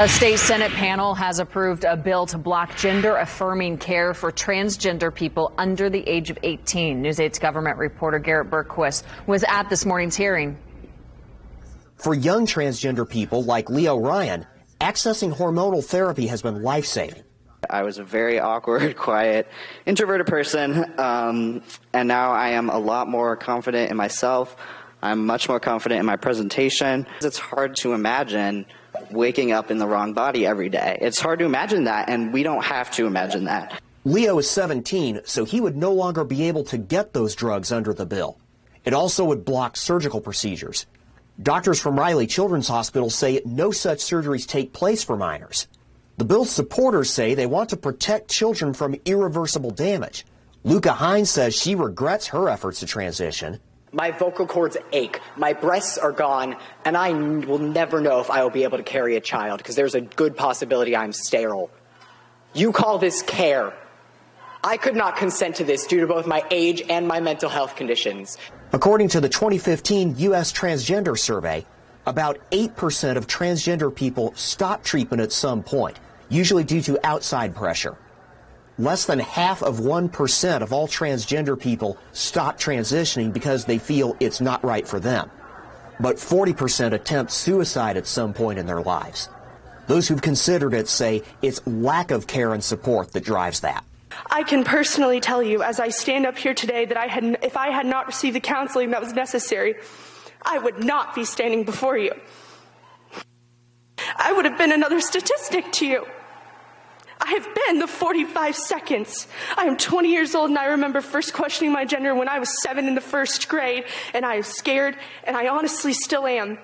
A state Senate panel has approved a bill to block gender-affirming care for transgender people under the age of 18. News 8's government reporter Garrett Bergquist was at this morning's hearing. For young transgender people like Leo Ryan, accessing hormonal therapy has been life-saving. I was a very awkward, quiet, introverted person, and now I am a lot more confident in myself. I'm much more confident in my presentation. It's hard to imagine waking up in the wrong body every day. It's hard to imagine that, and we don't have to imagine that. Leo is 17, so he would no longer be able to get those drugs under the bill. It also would block surgical procedures. Doctors from Riley Children's Hospital say no such surgeries take place for minors. The bill's supporters say they want to protect children from irreversible damage. Luca Hines says she regrets her efforts to transition. My vocal cords ache, my breasts are gone, and I will never know if I will be able to carry a child because there's a good possibility I'm sterile. You call this care? I could not consent to this due to both my age and my mental health conditions. According to the 2015 U.S. Transgender Survey, about 8% of transgender people stop treatment at some point, usually due to outside pressure. Less than 0.5% of all transgender people stop transitioning because they feel it's not right for them. But 40% attempt suicide at some point in their lives. Those who've considered it say it's lack of care and support that drives that. I can personally tell you as I stand up here today that if I had not received the counseling that was necessary, I would not be standing before you. I would have been another statistic to you. I have been the 45 seconds. I am 20 years old, and I remember first questioning my gender when I was 7 in the first grade, and I was scared, and I honestly still am.